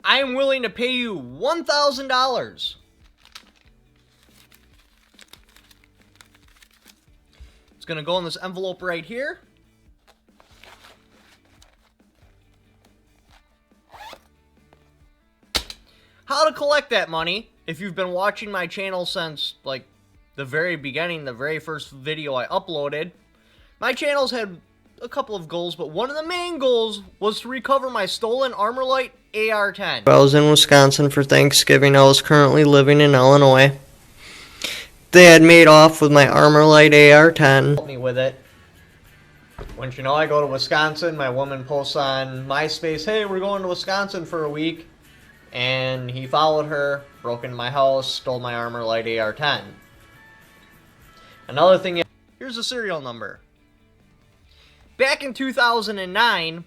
I am willing to pay you $1,000. It's going to go in this envelope right here. How to collect that money, if you've been watching my channel since, like, the very beginning, the very first video I uploaded, my channel's had a couple of goals, but one of the main goals was to recover my stolen Armorlight AR-10. I was in Wisconsin for Thanksgiving. I was currently living in Illinois. They had made off with my Armorlight AR-10. Help me with it. Once you know I go to Wisconsin, my woman posts on MySpace, hey, we're going to Wisconsin for a week. And he followed her, broke into my house, stole my Armorlight AR-10. Another thing, here's the serial number. Back in 2009,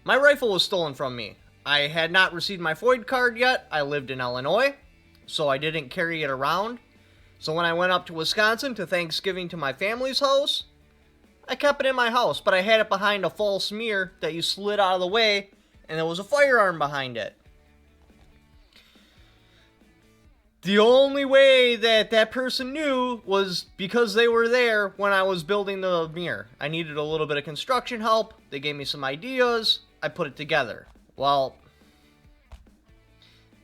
my rifle was stolen from me. I had not received my FOID card yet. I lived in Illinois, so I didn't carry it around. So when I went up to Wisconsin to Thanksgiving to my family's house, I kept it in my house, but I had it behind a false mirror that you slid out of the way, and there was a firearm behind it. The only way that that person knew was because they were there when I was building the mirror. I needed a little bit of construction help. They gave me some ideas. I put it together. Well,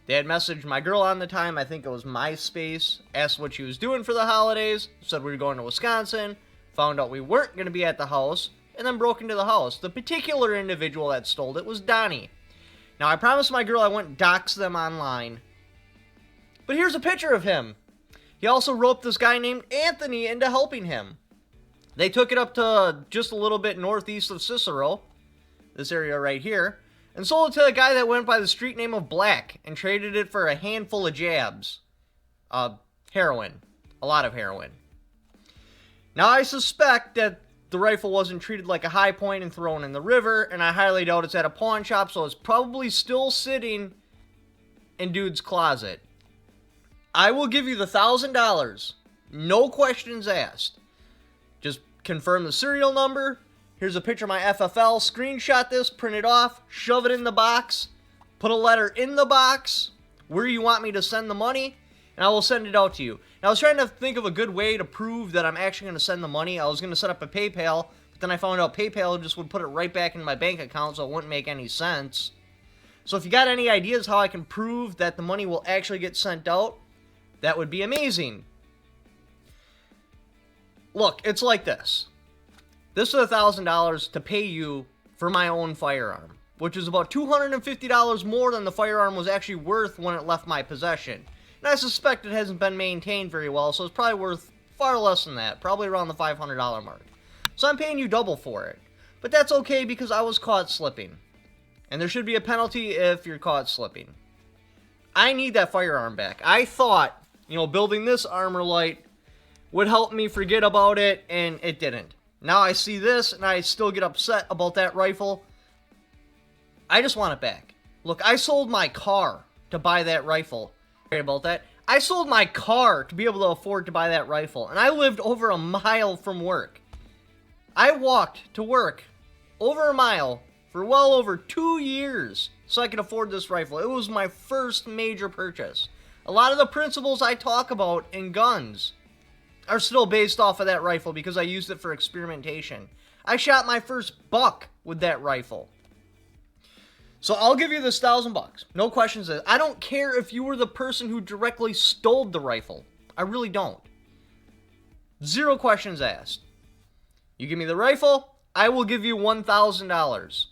they had messaged my girl on the time, I think it was MySpace, asked what she was doing for the holidays, said we were going to Wisconsin, found out we weren't going to be at the house, and then broke into the house. The particular individual that stole it was Donnie. Now, I promised my girl I wouldn't dox them online. But here's a picture of him. He also roped this guy named Anthony into helping him. They took it up to just a little bit northeast of Cicero, this area right here, and sold it to a guy that went by the street name of Black and traded it for a handful of jabs. Heroin. A lot of heroin. Now, I suspect that the rifle wasn't treated like a high point and thrown in the river, and I highly doubt it's at a pawn shop, so it's probably still sitting in dude's closet. I will give you the $1,000. No questions asked. Just confirm the serial number. Here's a picture of my FFL. Screenshot this, print it off, shove it in the box, put a letter in the box where you want me to send the money, and I will send it out to you. Now, I was trying to think of a good way to prove that I'm actually going to send the money. I was going to set up a PayPal, but then I found out PayPal just would put it right back into my bank account, so it wouldn't make any sense. So if you got any ideas how I can prove that the money will actually get sent out, that would be amazing. Look, it's like this. This is $1,000 to pay you for my own firearm, which is about $250 more than the firearm was actually worth when it left my possession. And I suspect it hasn't been maintained very well, so it's probably worth far less than that, probably around the $500 mark. So I'm paying you double for it. But that's okay because I was caught slipping. And there should be a penalty if you're caught slipping. I need that firearm back. I thought, building this Armorlight would help me forget about it, and it didn't. Now I see this, and I still get upset about that rifle. I just want it back. Look, I sold my car to buy that rifle. Sorry about that. I sold my car to be able to afford to buy that rifle, and I lived over a mile from work. I walked to work over a mile for well over 2 years so I could afford this rifle. It was my first major purchase. A lot of the principles I talk about in guns are still based off of that rifle because I used it for experimentation. I shot my first buck with that rifle. So I'll give you this $1,000. No questions asked. I don't care if you were the person who directly stole the rifle. I really don't. 0 questions asked. You give me the rifle, I will give you $1,000.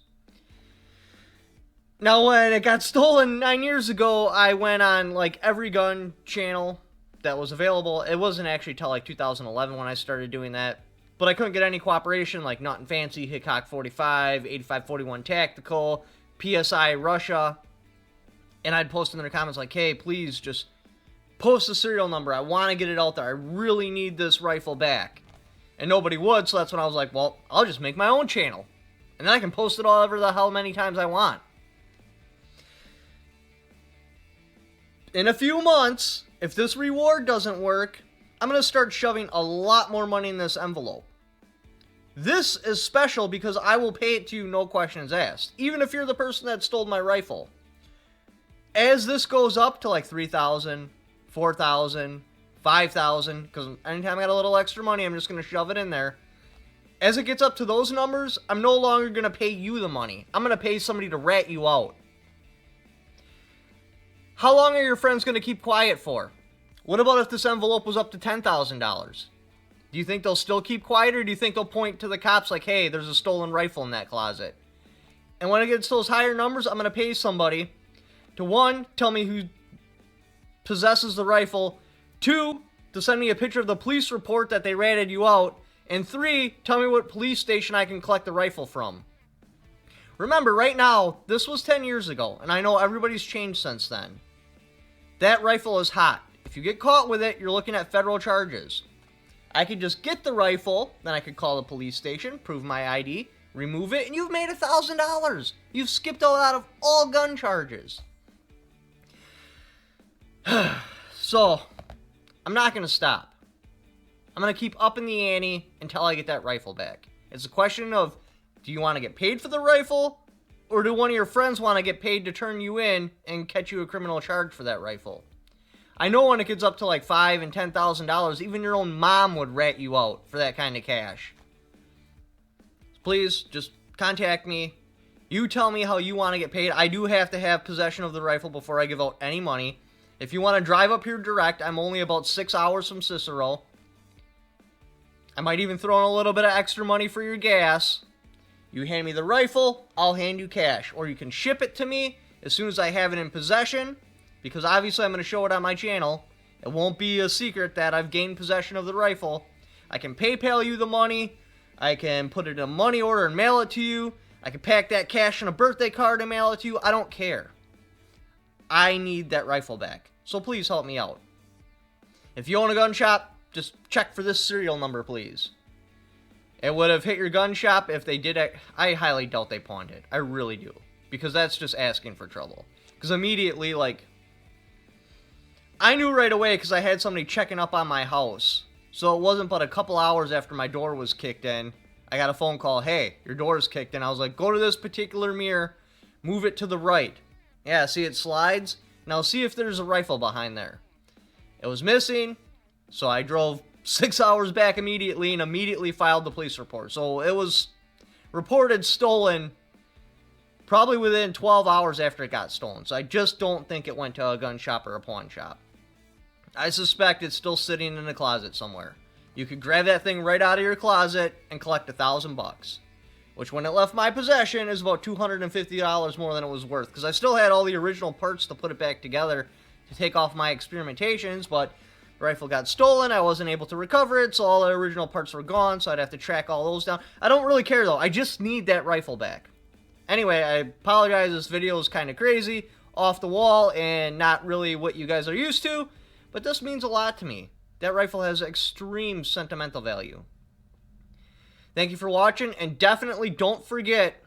Now, when it got stolen 9 years ago, I went on like every gun channel that was available. It wasn't actually till like 2011 when I started doing that. But I couldn't get any cooperation like Not and Fancy, Hickok 45, 8541 Tactical, PSI Russia. And I'd post in their comments like, hey, please just post the serial number. I want to get it out there. I really need this rifle back. And nobody would, so that's when I was like, well, I'll just make my own channel. And then I can post it all over the hell many times I want. In a few months, if this reward doesn't work, I'm going to start shoving a lot more money in this envelope. This is special because I will pay it to you, no questions asked. Even if you're the person that stole my rifle. As this goes up to like 3,000, 4,000, 5,000, because anytime I got a little extra money, I'm just going to shove it in there. As it gets up to those numbers, I'm no longer going to pay you the money. I'm going to pay somebody to rat you out. How long are your friends going to keep quiet for? What about if this envelope was up to $10,000? Do you think they'll still keep quiet, or do you think they'll point to the cops like, hey, there's a stolen rifle in that closet? And when it gets to those higher numbers, I'm going to pay somebody to, 1, tell me who possesses the rifle, 2, to send me a picture of the police report that they ratted you out, and 3, tell me what police station I can collect the rifle from. Remember, right now, this was 10 years ago, and I know everybody's changed since then. That rifle is hot. If you get caught with it, you're looking at federal charges. I could just get the rifle, then I could call the police station, prove my ID, remove it, and you've made $1,000. You've skipped out of all gun charges. So, I'm not going to stop. I'm going to keep upping the ante until I get that rifle back. It's a question of, do you want to get paid for the rifle, or do one of your friends want to get paid to turn you in and catch you a criminal charge for that rifle? I know when it gets up to like $5,000 and $10,000, even your own mom would rat you out for that kind of cash. Please, just contact me. You tell me how you want to get paid. I do have to have possession of the rifle before I give out any money. If you want to drive up here direct, I'm only about 6 hours from Cicero. I might even throw in a little bit of extra money for your gas. You hand me the rifle, I'll hand you cash. Or you can ship it to me as soon as I have it in possession, because obviously I'm going to show it on my channel. It won't be a secret that I've gained possession of the rifle. I can PayPal you the money. I can put it in a money order and mail it to you. I can pack that cash in a birthday card and mail it to you. I don't care. I need that rifle back. So please help me out. If you own a gun shop, just check for this serial number, please. It would have hit your gun shop if they did it. I highly doubt they pawned it. I really do. Because that's just asking for trouble. Because immediately, like, I knew right away because I had somebody checking up on my house. So it wasn't but a couple hours after my door was kicked in, I got a phone call, hey, your door is kicked in. I was like, go to this particular mirror, move it to the right. Yeah, see it slides? Now see if there's a rifle behind there. It was missing, so I drove 6 hours back immediately and immediately filed the police report. So it was reported stolen probably within 12 hours after it got stolen. So I just don't think it went to a gun shop or a pawn shop. I suspect it's still sitting in a closet somewhere. You could grab that thing right out of your closet and collect $1,000, which when it left my possession is about $250 more than it was worth, because I still had all the original parts to put it back together to take off my experimentations, but the rifle got stolen, I wasn't able to recover it, so all the original parts were gone, so I'd have to track all those down. I don't really care though, I just need that rifle back. Anyway, I apologize, this video is kind of crazy, off the wall, and not really what you guys are used to, but this means a lot to me. That rifle has extreme sentimental value. Thank you for watching, and definitely don't forget